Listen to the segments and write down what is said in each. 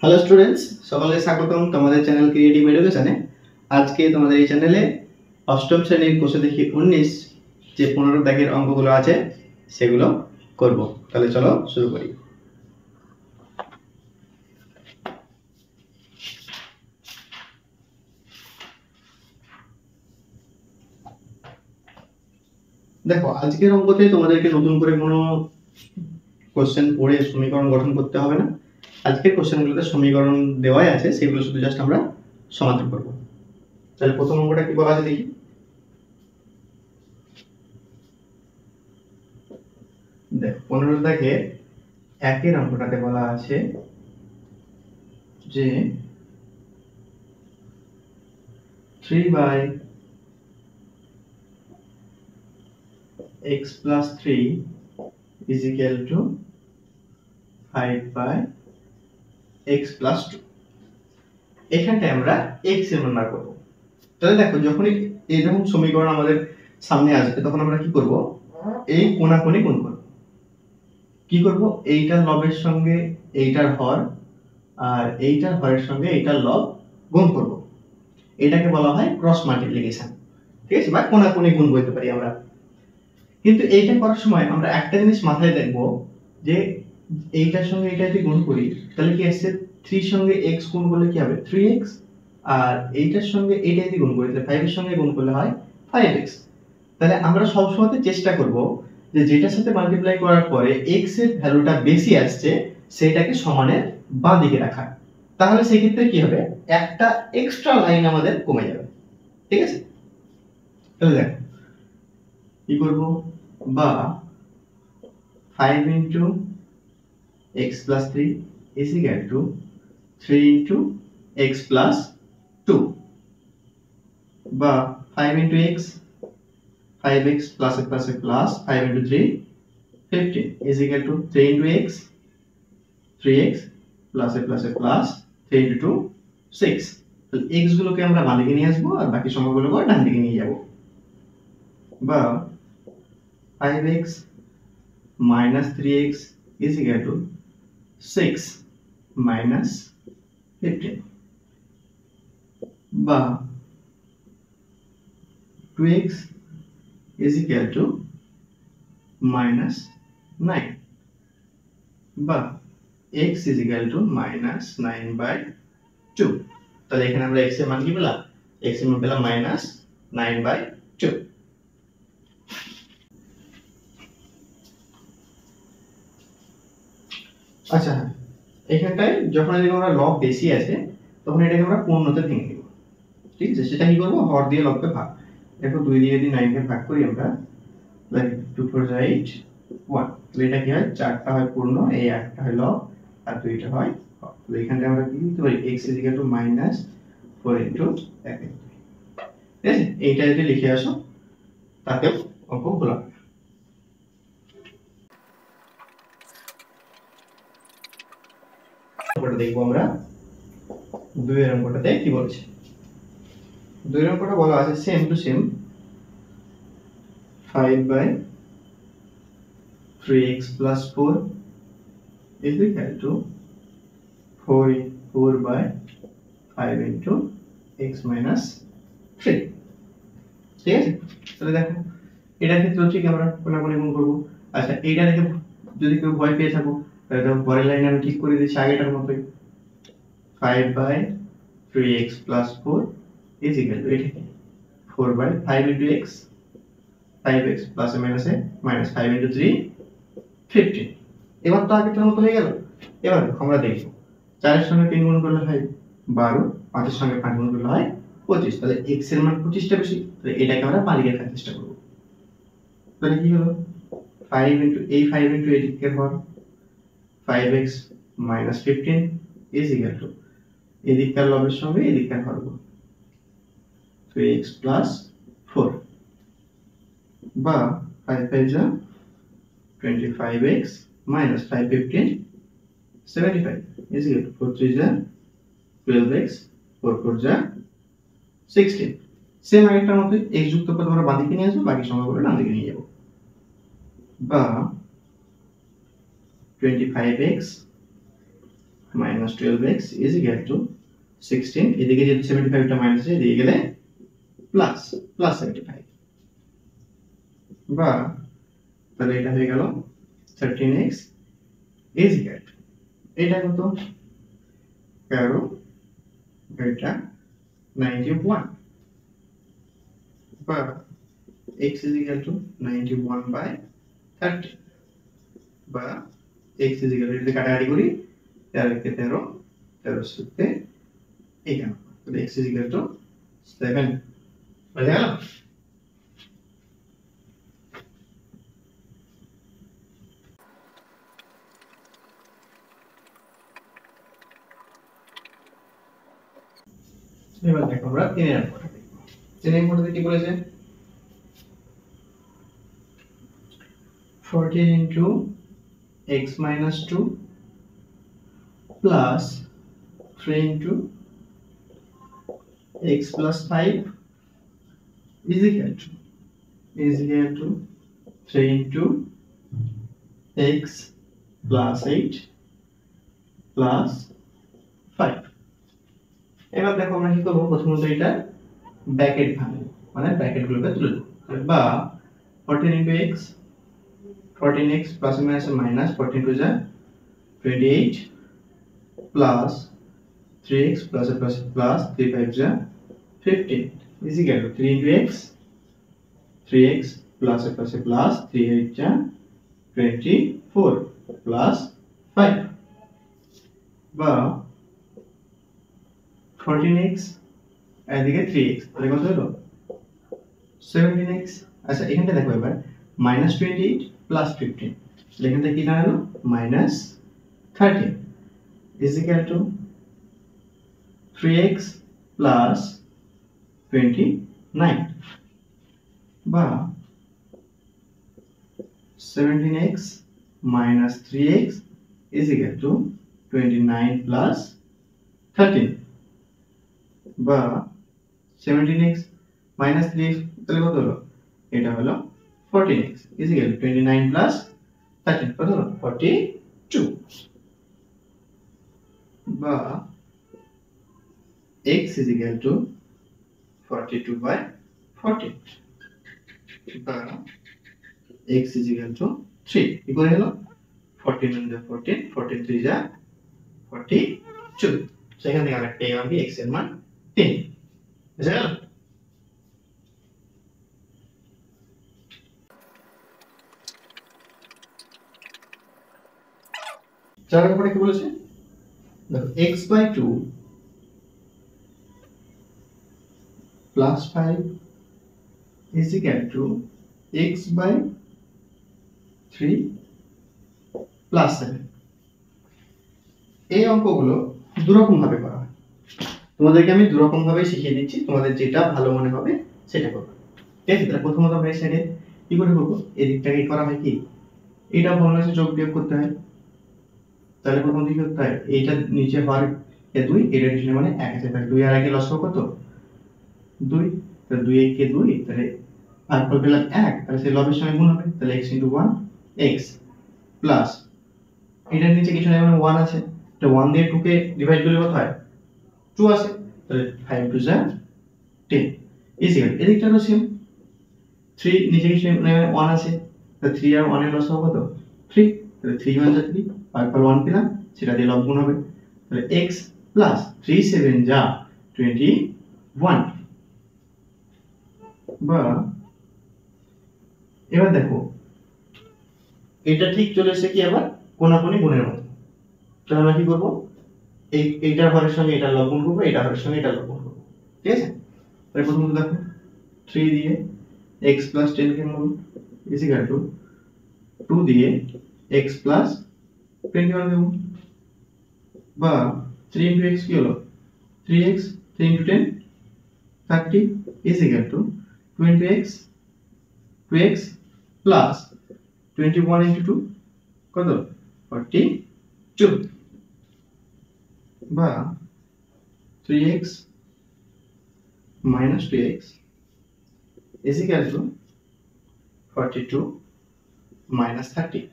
Hello students, সকলকে স্বাগতম তোমাদের চ্যানেল ক্রিয়েটিভ এডুকেশনে। আজকে তোমাদের এই চ্যানেলে অষ্টম শ্রেণীর কোষে দেখি 19 যে 15 দাগের অঙ্কগুলো আছে সেগুলো করব। তাহলে চলো শুরু করি। দেখো, আজকের অঙ্কতে তোমাদেরকে নতুন করে কোনো কোশ্চেন পড়ে সমীকরণ গঠন করতে হবে না। আজকের কোশ্চেনগুলোতে সমীকরণ দেওয়াই আছে, সেগুলো শুধু জাস্ট আমরা সমাধান করব। তাহলে প্রথম অঙ্কটা কি বলা আছে দেখি। দেখো, 15 দাগের একের অঙ্কটাতে বলা আছে যে 3/x plus 3 is equal to 5/x plus 2। এখানটায় আমরা x এর মান বার করব। তাহলে দেখো, যখনই এরকম সমীকরণ আমাদের সামনে আসবে তখন আমরা কি করব, এই কোণাকুণি গুণ করব। কি করব, এইটার লবের সঙ্গে এইটার হর আর এইটার হরের সঙ্গে এইটার লব গুণ করব। এটাকে বলা হয় ক্রস মাল্টিপ্লিকেশন, ঠিক আছে, বা কোণাকুণি গুণ বলতে পারি আমরা। কিন্তু এইটা করার সময় আমরা একটা জিনিস মাথায় রাখব যে এইটার সঙ্গে এটা যদি গুণ করি তাহলে কি আসছে, 3 সঙ্গে x গুণ করলে কি হবে 3x, আর এইটার সঙ্গে এইটা যদি গুণ করি তাহলে 5 এর সঙ্গে গুণ করলে হয় 5x। তাহলে আমরা সব সময় চেষ্টা করব যে যেটার সাথে মাল্টিপ্লাই করার পরে x এর ভ্যালুটা বেশি আসছে সেটাকে সমানের বাঁ দিকে রাখা। তাহলে সেই ক্ষেত্রে কি হবে, একটা এক্সট্রা লাইন আমাদের কমে যাবে, ঠিক আছে। তাহলে দেখো কি করব, বা 5 into x plus 3 is equal to 3 into x plus 2, বা 5 into x 5x plus a plus a plus 5 into 3 15 is equal to 3 into x 3x plus a plus a plus 3 into 2 6। তাহলে x গুলোকে আমরা বাম দিকে নিয়ে আসবো আর বাকি সংখ্যাগুলোকে ডান দিকে নিয়ে যাব। বা 5x minus 3x is equal to 6 minus 15, বা 2x is equal to minus 9, বা x is equal to minus 9/2। তাহলে এখানে আমরা x এর মান কি পেলাম, x এর মান পেলাম minus 9/2। আচ্ছা, এখানটায় যখন আমরা লব বেশি আছে তখন এটাকে আমরা পূর্ণতে ভেঙে দেব, ঠিক আছে। সেটা কি করব, হর দিয়ে লবকে ভাগ। দেখো 2 দিয়ে যদি 9 কে ভাগ করি আমরা, লাইক 2 4 8 1, তাহলে এটা কি হয়, 4টা হয় পূর্ণ, এই 8টা হয় লব আর 2টা হয় হর। তাহলে এখানে আমরা কি লিখতে পারি, x = -4 * 1, ঠিক আছে। এইটা যদি লিখে আসো তাতেও অঙ্ক ভুল হবে। অঙ্কটা দেখব আমরা। 2 এর অঙ্কটাতে কি বলছে, 2 এর অঙ্কটা বলা আছে same to same 5/3x plus 4 is equal to 4/5 into x minus 3, ঠিক আছে। তাহলে দেখো এটার ক্ষেত্রে ঠিক আমরা কোণাকুণি গুণ করব। আচ্ছা, এইটা দেখে যদি কেউ ভয় পেয়ে থাকো তাহলে দেখো পরের লাইনে আমি ঠিক করে দিচ্ছি আগেটার মতোই, 5/3x plus 4 is equal to এটা কি 4/5 into x 5x plus a minus a minus 5 into 3 15। এবার তো আগেটার মতো হয়ে গেল। এবার আমরা দেখব 4 এর সঙ্গে 3 গুণ করলে হয় 12, 5 এর সঙ্গে 5 গুণ করলে হয় 25। তাহলে x এর মান 25 টা বেশি, তাহলে এটাকে আমরা বাঁ দিকে রাখার চেষ্টা করব। তাহলে কি হলো, 5 into এই 5 into এদিকের হর 5x minus 15 is equal to এদিককার লবের সঙ্গে এদিককার হর গুণ 3x plus 4, বা 5 5 যা 25x minus 5 15 75 is equal to 4 3 যা 12x 4 4 যা 16। সেম আগেরটার মতোই x যুক্ত পদ আমরা বাঁ দিকে নিয়ে আসবো, বাকি সংখ্যাগুলো ডান দিকে নিয়ে যাব। বা 25x minus 12x is equal to 16, এদিকে যেহেতু 75 টা মাইনাস আছে এদিকে গেলে প্লাস 75, বা তাহলে এটা হয়ে গেল 13x ইজ ইকুয়াল টু, এটা কত, কারো এটা 91, বা x is equal to 91/30, বা x is equal to যদি কাটাকাটি করি 13 কে 13, 13 সুত্রে 91, তাহলে x is equal to 7 বুঝা গেল। এবার দেখো আমরা 3 এর অঙ্কটা দেখব। 3 এর মধ্যে কি বলেছে, 14 into x minus 2 plus 3 into x plus 5 is equal to 3 into x plus 8 plus 5। এবার দেখো আমরা কি করব, প্রথমত এটা ব্র্যাকেট ভাঙবো, মানে ব্র্যাকেট গুলোকে তুলে দেব, বা 14 into x, 14x plus or minus minus 14 to the 28 plus 3x plus plus 3 5 the 15 is equal to 3 into x, 3x plus plus 3 8 the 24 plus 5, বা 14x এদিকে 3x, তাহলে কত হলো 17x। আচ্ছা এখানটা দেখো এবার -28 plus 15, তাহলে এখান থেকে কি দাঁড়ালো -13 is equal to 3x plus 29, বা 17x minus 3x is equal to 29 plus 13, বা 17x minus 3x, তাহলে কত হলো, এটা হলো 14x is equal to 29 plus 13, কত হলো 42, বা x is equal to 42/14, বা x is equal to 3, কি করে হলো 14 into 14, 14 3 যা 42, সেখান থেকে আমরা পেলাম কি x এর মান 10, বুঝা গেল। চার নম্বরে কি বলেছে, দেখো x/2 plus 5 is equal to x/3 plus 7। এই অঙ্কগুলো দুরকম ভাবে করা হয়, তোমাদেরকে আমি দুরকম ভাবে শিখিয়ে দিচ্ছি, তোমাদের যেটা ভালো মনে হবে সেটা করবে, ঠিক আছে। তাহলে প্রথমত আমরা এই সাইডে কি করে করব, এদিকটাকে করা হয় কি, এটা ভগ্নাংশে যোগ বিয়োগ করতে হয়, তাহলে প্রথম কি করতে হয়, এইটা নিচে হওয়ার 2, এটা নিচে মানে 1 আছে, তাহলে 2 আর 1 এর লসাগু কত 2, তাহলে 2 1 কে 2, তাহলে ভাগফল পেলাম 1, তাহলে সেই লবের সঙ্গে গুণ হবে, তাহলে x * 1 x প্লাস এটার নিচে কিছু নেই মানে 1 আছে, তো 1 দিয়ে 2 কে ডিভাইড করলে কত হয় 2 আসে, তাহলে 5 2 যা 10 ইজ ইকুয়াল, এদিকটাও সেম, 3 নিচে কিছু নেই মানে 1 আছে, তাহলে 3 আর 1 এর লসাগু কত 3, তাহলে 3 1 যা 3, ভাগফল 1 পেলাম, সেটা দিয়ে লব গুণ হবে, তাহলে x প্লাস 3 7 যা 21, বা এবার দেখো এটা ঠিক চলে এসে কি আবার কোনাকুনি গুণের মতো, তাহলে আমরা কি করব, এইটার হরের সঙ্গে এটা লব গুণ করব, এইটার হরের সঙ্গে এটা লব গুণ করব, ঠিক আছে। তাহলে প্রথমত দেখো 3 দিয়ে x plus 10 কে গুণ is equal to 2 দিয়ে x plus 21 কে গুণ, বা 3 into x কি হলো 3x, 3 into 10 30 is equal to 20x, 2x plus 21 into 2 কত 42, বা 3x minus 2x is equal to 42 minus 30,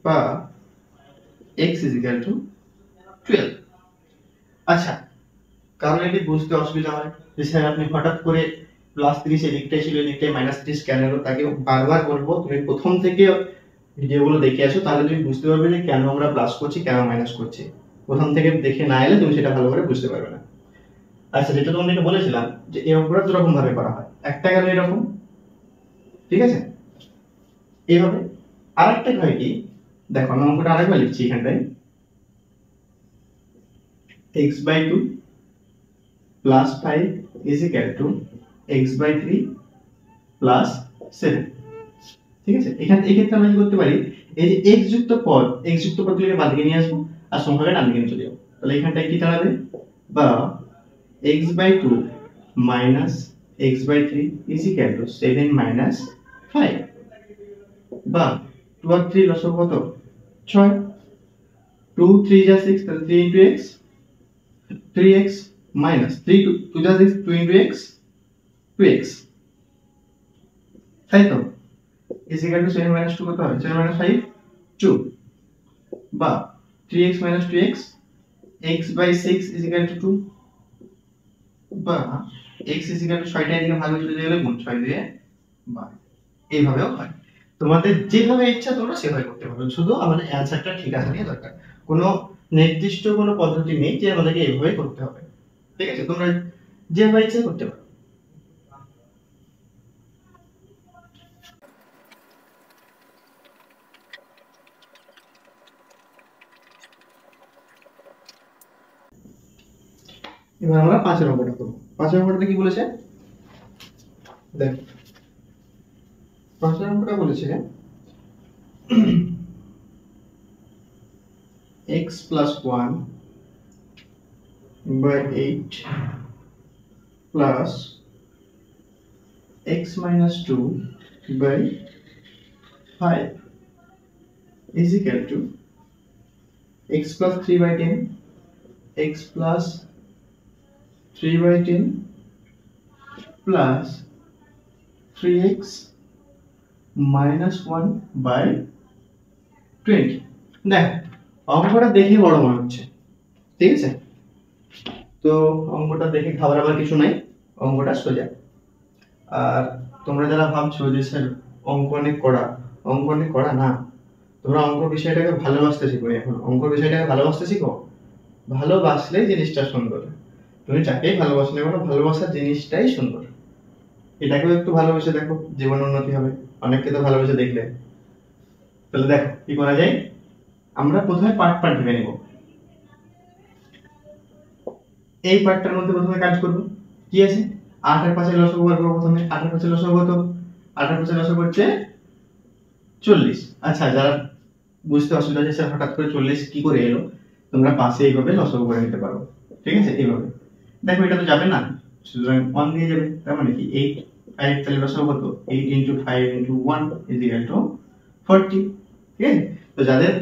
বা x is equal to 12। আচ্ছা, কারণ এটি বুঝতে অসুবিধা হয় যে স্যার আপনি হঠাৎ করে +30 এদিকটাই ছিল এদিকটাই -30 কেন এলো, তাকে বারবার বলবো তুমি প্রথম থেকে ভিডিওগুলো দেখে আসো, তাহলে তুমি বুঝতে পারবে যে কেন আমরা প্লাস করছি কেন মাইনাস করছি। প্রথম থেকে দেখে না এলে তুমি সেটা ভালো করে বুঝতে পারবে না। আচ্ছা, যেটা তোমাদেরকে বলেছিলাম যে এই অঙ্কটা দুরকম ভাবে করা হয়, একটা গেল এরকম, ঠিক আছে, এইভাবে। আরেকটা হয় কি, দেখো আমি অঙ্কটা আরেকবার লিখছি এখানটায়, x/2 + 5 = x/3 + 7। ঠিক আছে, এখানে এই ক্ষেত্রে আমরা কি করতে পারি, এই যে x যুক্ত পদ গুলোকে বাদিকে নিয়ে আসবো আর সংখ্যাটা ডান দিকে চলে যাবো। তাহলে এখানটায় কি দাঁড়াবে, বা x/2 - x/3 = 7 - 5, বা 2 আর 3 লসগু কত, 6, 2 3 যা 6, তাহলে 3 × x, 3x minus 3 2 যা 6, 2 × x, 2x, তাই তো, is equal to 7 - 2 কত হয়, 7 - 5 2, বা 3x - 2x, x/6 is equal to 2, বা x is equal to 6টা এদিকে ভাগ চলে গেলে গুণ 6 দিয়ে 12। এইভাবেও হয়, তোমাদের যেভাবে ইচ্ছা তোমরা সেভাবে করতে পারো, শুধু আমাদের অ্যানসারটা ঠিক আছে নিয়ে দরকার। কোনো নির্দিষ্ট কোনো পদ্ধতি নেই যে আমাদেরকে এইভাবে করতে হবে, ঠিক আছে, তোমরা যেভাবে ইচ্ছা করতে পারো। এবার আমরা 5 এর অঙ্কটা করব। 5 এর অঙ্কটা কি বলেছে, দেখো 5 এর অঙ্কটা বলেছে x + 1 / 8 plus x - 2 / 5 is equal to x + 3/10, x + 3/10 plus 3x - 1/20। দেখো অঙ্কটা দেখে বড় মনে হচ্ছে, ঠিক আছে, তো অঙ্কটা দেখে ঘাবড়াবার কিছু নাই, অঙ্কটা সোজা। আর তোমরা যারা ভাবছো যে স্যার অঙ্ক অনেক কড়া না, তোমরা অঙ্ক বিষয়টাকে ভালোবাসতে শিখো। এখন অঙ্ক বিষয়টাকে ভালোবাসতে শিখো, ভালোবাসলে জিনিসটা সুন্দর। তুমি যাকেই ভালোবাসো না কেন, ভালোবাসার জিনিসটাই সুন্দর। এটাকেও একটু ভালোবেসে দেখো, জীবন উন্নতি হবে। অনেককে তো ভালোবেসে দেখলে। তাহলে দেখো কি করা যায়, আমরা প্রথমে পার্ট ভেবে নেব। এই পার্টটার মধ্যে প্রথমে কাজ করব, কি আছে, 8 এর 5 এর লসগু বার করব। প্রথমে 8 এর 5 এর লসগু কত, 8 এর 5 এর লসগু হচ্ছে 40। আচ্ছা, যারা বুঝতে অসুবিধা হচ্ছে স্যার হঠাৎ করে 40 কি করে এলো, তোমরা পাশে এইভাবে লসগু করে নিতে পারো, ঠিক আছে, এইভাবে। দেখো এটা তো যাবে না, সুতরাং 1 দিয়ে যাবে, তার মানে কি 8, 5 তাহলে লসগু কত, 8 × 5 × 1 = 40, ঠিক আছে। তো যাদের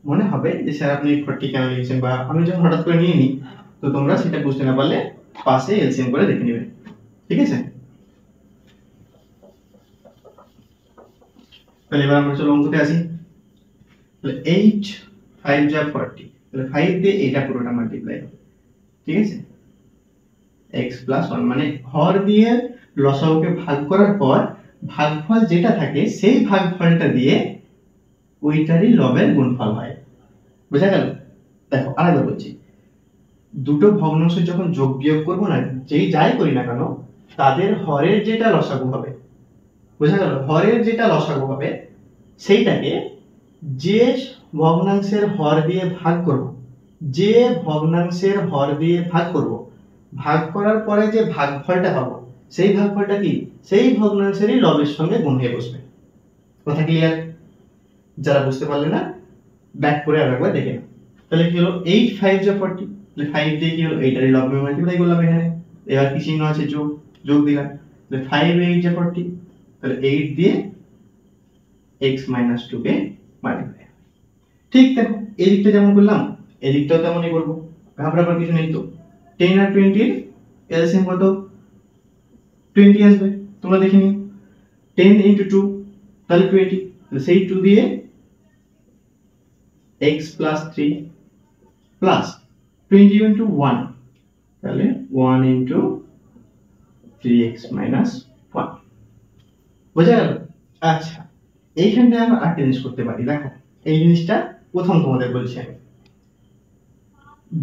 মনে হবে যে স্যার আপনি 40 কেন লিখেছেন, বা আমি যখন হঠাৎ করে নিয়ে নিই, তো তোমরা সেটা বুঝতে না পারলে পাশে এলসিএম করে দেখে নেবে, ঠিক আছে। তাহলে এবার আমরা চলো অঙ্কতে আসি। তাহলে 8 5 যা 40, তাহলে 5 দিয়ে এটা পুরোটা মাল্টিপ্লাই হবে, ঠিক আছে, x + 1 মানে হর দিয়ে লসাগুকে ভাগ করার পর ভাগফল যেটা থাকে সেই ভাগফলটা দিয়ে ওইটারই লবের গুণফল হয়, বুঝা গেল। দেখো আরেকবার বলছি, দুটো ভগ্নাংশ যখন যোগ বিয়োগ করব না, যাই করি না কেন, তাদের হরের যেটা লসাগু হবে, বুঝা গেল, হরের যেটা লসাগু হবে সেইটাকে যে ভগ্নাংশের হর দিয়ে ভাগ করব, যে ভগ্নাংশের হর দিয়ে ভাগ করব, ভাগ করার পরে যে ভাগফলটা পাবো সেই ভাগফলটা কি, সেই ভগ্নাংশেরই লবের সঙ্গে গুণ হয়ে বসবে। কথা ক্লিয়ার? যারা বুঝতে পারলে না ব্যাক করে আরেকবার দেখে নাও। তাহলে কি হলো, 8 5 যা 40, তাহলে 5 দিয়ে কি হলো, এইটারই লব মাল্টিপ্লাই করলাম এখানে, এবার কি চিহ্ন আছে, যোগ দিলাম। তাহলে 5 8 যা 40, তাহলে 8 দিয়ে x - 2 কে মাল্টিপ্লাই। ঠিক দেখো এদিকটা যেমন করলাম এদিকটাও তেমনই করব, ঘাবড়াবার কিছু নেই। তো 10 আর 20 এর এলসিএম কত, 20 আসবে, তোমরা দেখে নিও। 10 × 2 তাহলে 20, তাহলে সেই 2 দিয়ে x + 3 প্লাস 20 ইন্টু 1, তাহলে 1 ইন্টু 3x মাইনাস 1। বোঝা গেল? আচ্ছা, এইখানটায় আমরা আরেকটা জিনিস করতে পারি। দেখো, এই জিনিসটা প্রথম তোমাদের বলছি আমি,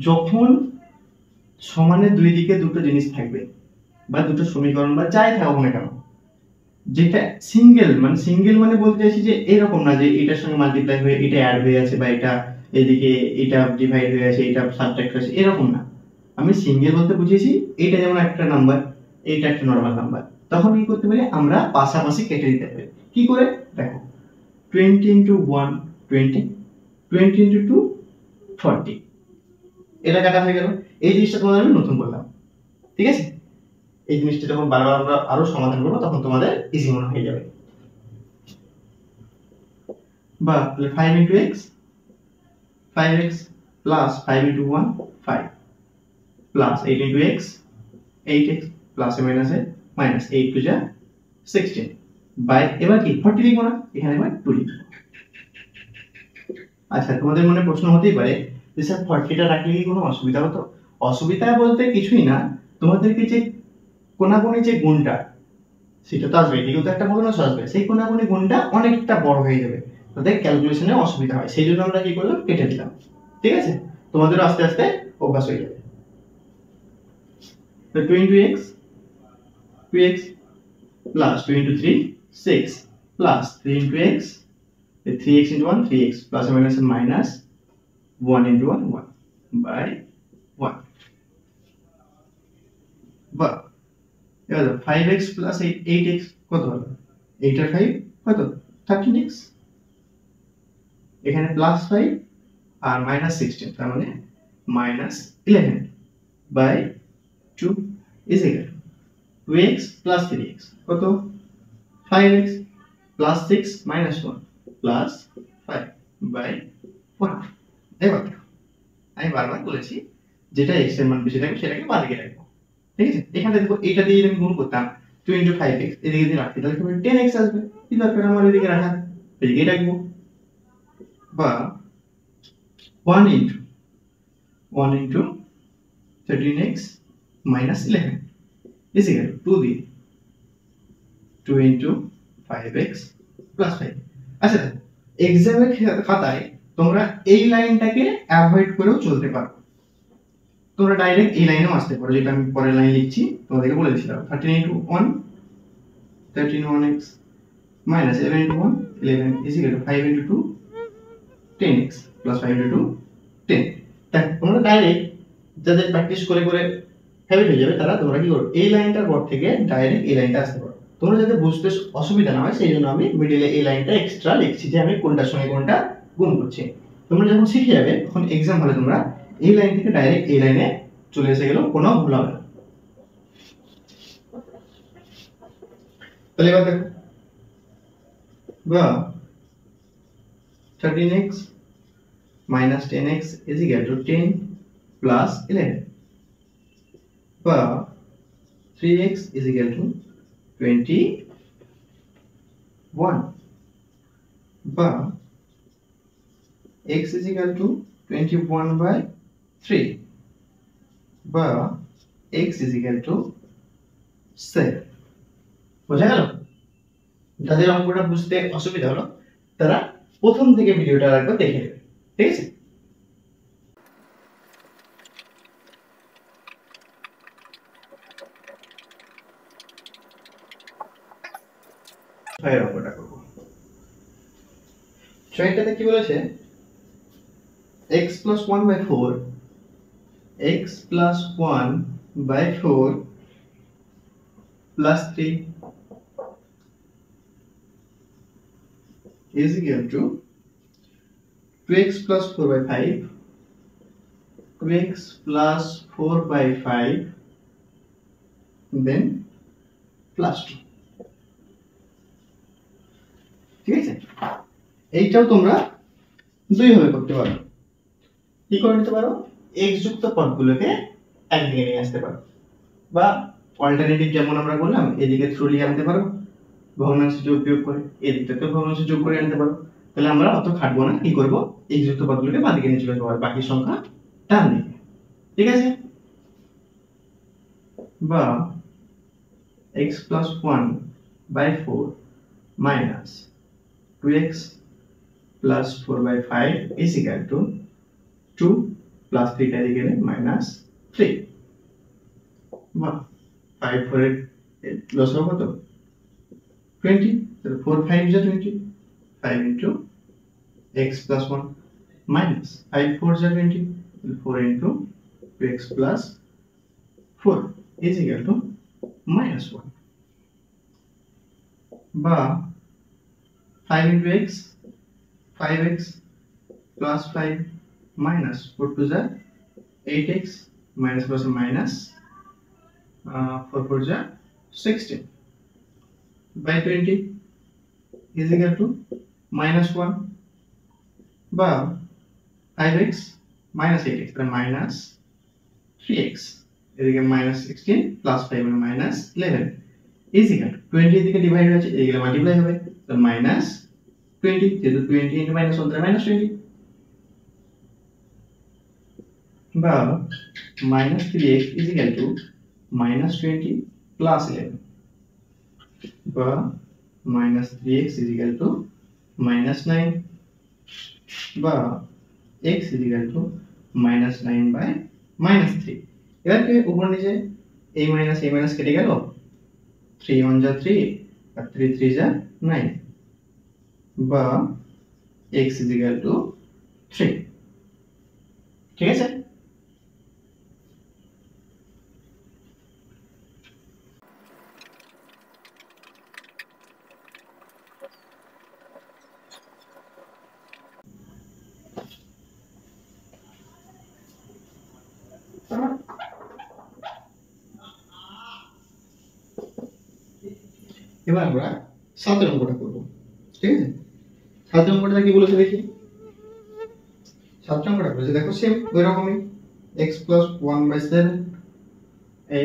যখন সমানের দুই দিকে দুটো জিনিস থাকবে বা দুটো সমীকরণ বা যাই থাকুক না কেন, যেটা সিঙ্গেল মানে বলতে চাইছি যে এরকম না যে এটার সঙ্গে মাল্টিপ্লাই হয়ে এটা অ্যাড হয়ে আছে বা এটা এদিকে এটা ডিভাইড হয়ে আছে এটা সাবট্রাক্ট হয়েছে, এরকম না। আমি সিঙ্গেল বলতে বুঝিয়েছি এটা যেমন একটা নাম্বার, এটা একটা নরমাল নাম্বার, তখন কি করতে পারি আমরা পাশাপাশি কেটে দিতে পারি। কি করে? দেখো, 20 ইন্টু 1 20, 20 ইন্টু 2 40, এটা কাটা হয়ে গেল। এই জিনিসটা তোমাদের আমি নতুন বললাম, ঠিক আছে? এই জিনিসটা যখন বারবার আমরা আরো সমাধান করবো তখন তোমাদের ইজি মনে হয়ে যাবে। বা তাহলে 5 into x, 5x plus 5 into 1 5 plus 8 into x, 8x plus a minus a minus 8 two যা 16 বাই, এবার কি 40 লিখবো না, এখানে এবার 2 লিখবো। আচ্ছা, তোমাদের মনে প্রশ্ন হতেই পারে যে স্যার 40টা রাখলে কি কোনো অসুবিধা হতো? অসুবিধা বলতে কিছুই না, তোমাদেরকে যে কোনাকুনি যে গুণটা সেটা তো আসবে, এদিকেও তো একটা ভগ্নাংশ আসবে, সেই কোনাকুনি গুণটা অনেকটা বড় হয়ে যাবে, তাদের ক্যালকুলেশনে অসুবিধা হয়, সেই জন্য আমরা কি করলাম, কেটে দিলাম। ঠিক আছে? তোমাদের আস্তে আস্তে অভ্যাস হয়ে যাবে। তো 2 into x, 2x plus 2 into 3 6 plus 3 into x, 3x into 1 3x plus minus minus 1 into 1 1 by 1 বা এবার 5x plus 8x কত হলো, 8 আর 5 কত, 13x, এখানে প্লাস 5 আর মাইনাস 16, তার মানে minus 11 by 2 is equal to 2x plus 3x কত, 5x plus 6 minus 1 plus 5 by 1। এবার আমি বারবার বলেছি যেটা x এর মান বেশি থাকবে সেটাকে বাদিকে রাখবো। ঠিক আছে? এখানে দেখো এটা দিয়ে আমি গুণ করতাম 2 into 5x, এদিকে যদি রাখি তাহলে 10x আসবে, কি দরকার আমার এদিকে রাখা, এদিকে রাখবো। বা 1 into 13x minus 11 is equal to 2 দিয়ে 2 into 5x plus 5। আচ্ছা, এক্সামের খাতায় তোমরা এই লাইনটাকে অ্যাভয়েড করেও চলতে পারো, তোমরা ডাইরেক্ট এই লাইনেও আসতে পারো, যেটা আমি পরের লাইন লিখছি তোমাদেরকে বলে দিয়েছিলাম। 13 into 1 1x minus 11 into 1 11 is equal to 5 into 2 10x plus 5 into 2 10। তাই তোমরা ডাইরেক্ট যাদের প্র্যাকটিস করে করে হ্যাবিট হয়ে যাবে তারা তোমরা কি করো, এই লাইনটার পর থেকে ডাইরেক্ট এই লাইনটা আসতে পারো। তোমরা যাতে বুঝতে অসুবিধা না হয় সেই জন্য আমি মিডিলে এই লাইনটা এক্সট্রা লিখছি যে আমি কোনটার সঙ্গে কোনটা গুণ করছি। তোমরা যখন শিখে যাবে তখন এক্সাম হলে তোমরা এই লাইন থেকে ডাইরেক্ট এই লাইনে চলে এসে গেলেও কোনো ভুল হবে না। তাহলে এবার দেখো, বা 13x minus 10x is equal to 10 plus 11 বা 3x is equal to 21 বা x is equal to 21 by 3 বা x is equal to 7। বোঝা গেল? যাদের অঙ্কটা বুঝতে অসুবিধা হলো তারা প্রথম থেকে ভিডিওটা একবার দেখে নেবে। ঠিক আছে? ছয়ের অঙ্কটা করব। ছয়টাতে কি বলেছে, x plus 1 by 4 x plus 1 by 4 plus 3 is equal to 2x plus 4 by 5 2x plus 4 by 5 then plus 2। ঠিক আছে? এইটাও তোমরা দুই ভাবে করতে পারো। কি করে নিতে পারো, x যুক্ত পদগুলোকে একদিকে নিয়ে আসতে পারো, বা অল্টারনেটিভ যেমন আমরা বললাম এদিকে থ্রুলি আনতে পারো ভগ্নাংশ যোগ বিয়োগ করে, এদিকটাতেও ভগ্নাংশ যোগ করে আনতে পারো। তাহলে আমরা অত খাটবো না, কি করব, x যুক্ত পদগুলোকে বাদিকে নিয়ে চলে যাবো আর বাকি সংখ্যা ডান দিকে। ঠিক আছে, বা x plus 1 by 4 minus 2x plus 4 by 5 is equal to 2 plus 3 টা দিকে minus 3 বা 5 4 এর লস হবে কত 20, তাহলে 4 5 is 20, 5 into x plus 1 minus 5 4 is 20, 4 into 2x plus 4 is equal to minus 1 বা 5 into x 5x plus 5 minus 4 to the 8x minus plus minus 4 4 is 16 by 20 is equal to minus 1 বা 5x minus 8x তাহলে minus 3x এদিকে minus 16 plus 5 মানে minus 11 is equal to 20 এদিকে divide হয়েছে এদিকে multiply হবে তাহলে minus 20 যেহেতু 20 into minus 1 তাহলে minus 20 বা minus 3x is equal to minus 20 plus 11 বা minus 3x is equal to minus 9 বা x is equal to minus 9 by minus 3 এবারে উপর নিচে a minus কেটে গেল 3 1 যা 3 আর 3 3 যা 9 বা x is equal to 3 ঠিক আছে এবার আমরা 7 অঙ্কটা করব ঠিক আছে 7 অঙ্কটা কি বলেছে দেখি 7 অঙ্কটা বলেছে দেখো সেম ওই রকমই x plus 1 by 7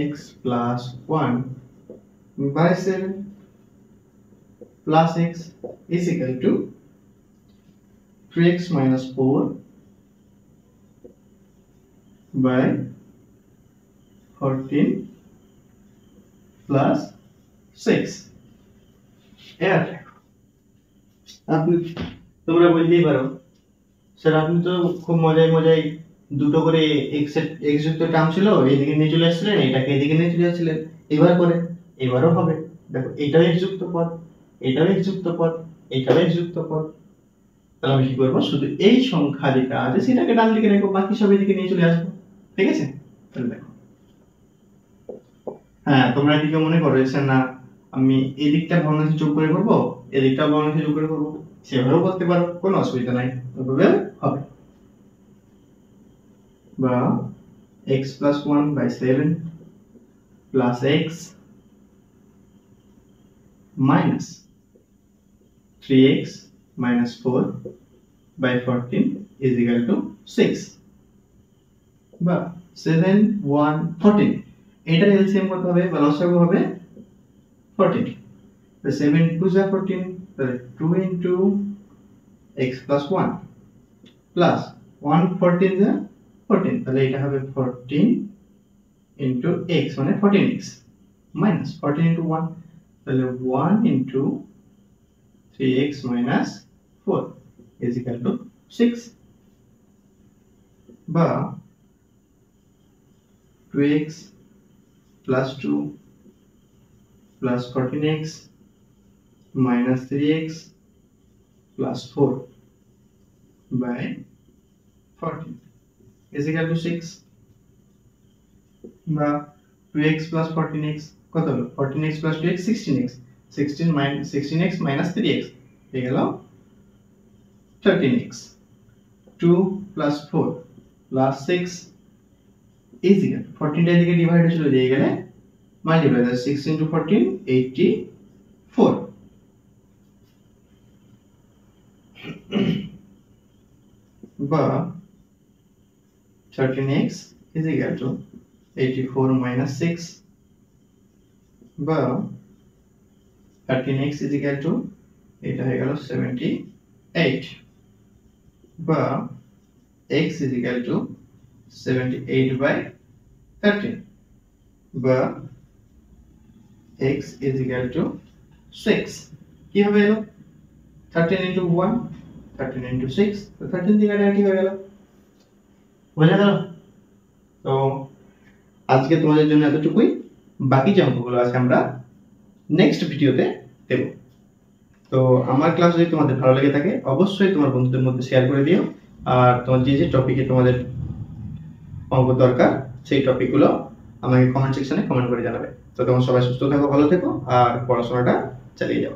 x plus 1 by 7 plus x is equal to 3x minus 4 by 14 plus 6 এর আপনি তোমরা বলতেই পারো স্যার আপনি তো খুব মজায় দুটো করে x যুক্ত টার্ম ছিল এইদিকে নিয়ে চলে আসছিলেন এটাকে এদিকে নিয়ে চলে আসছিলেন এবার করে এবারও হবে দেখো এটাও x যুক্ত পদ এটাও x যুক্ত পদ এটাও x যুক্ত পদ তাহলে আমি কি করব শুধু এই সংখ্যা যেটা আছে সেটাকে ডান দিকে রেখো বাকি সব এদিকে নিয়ে চলে আসবো ঠিক আছে তাহলে দেখো হ্যাঁ তোমরা এদিকে মনে করো না আমি এই দিকটা ভগ্নাংশে যোগ করে করব এই দিকটা ভগ্নাংশে যোগ করে করব সেভাবেও করতে পারো কোনো অসুবিধা নাই তবে হবে বা x plus 1 by 7 plus x minus 3x minus 4 by 14 is equal to 6 বা 7 1 14 এটার এলসিএম কত হবে বা লসাগু হবে 14 তো 7 2 যা 14 তাহলে 2 into x plus 1 plus 1 14 যা 14 তাহলে এটা হবে 14 into x মানে 14x minus 14 into 1 তাহলে 1 into 3x minus 4 is equal to 6 বা 2x plus 2 plus 14x minus 3x plus 4 by 14 is equal to 6 বা 2x plus 14x কত হলো 14x plus 2x 16x 16x minus 3x হয়ে গেল 13x 2 plus 4 plus 6 is equal to 14 টা এদিকে divide হয়ে চলে দিয়ে গেলে মাল্টিপ্লাই 6 into 14 84 বা 13x is equal to 84 minus 6 বা 13x is equal to এটা হয়ে গেল 78 বা x is equal to 78/13 বা x is equal to 6 কিভাবে এলো 13 into 1 13 into 6 তো 13 দিয়ে কাটাকাটি হয়ে গেল বোঝা গেল তো আজকে তোমাদের জন্য এতটুকুই বাকি যে অঙ্কগুলো আছে আমরা নেক্সট ভিডিওতে দেব তো আমার ক্লাস যদি তোমাদের ভালো লেগে থাকে অবশ্যই তোমার বন্ধুদের মধ্যে শেয়ার করে দিও আর তোমার যে যে টপিকে তোমাদের অঙ্ক দরকার সেই টপিকগুলো আমাকে কমেন্ট সেকশনে কমেন্ট করে জানাবে তো তোমরা সবাই সুস্থ থাকো ভালো থেকো আর পড়াশোনাটা চালিয়ে যাও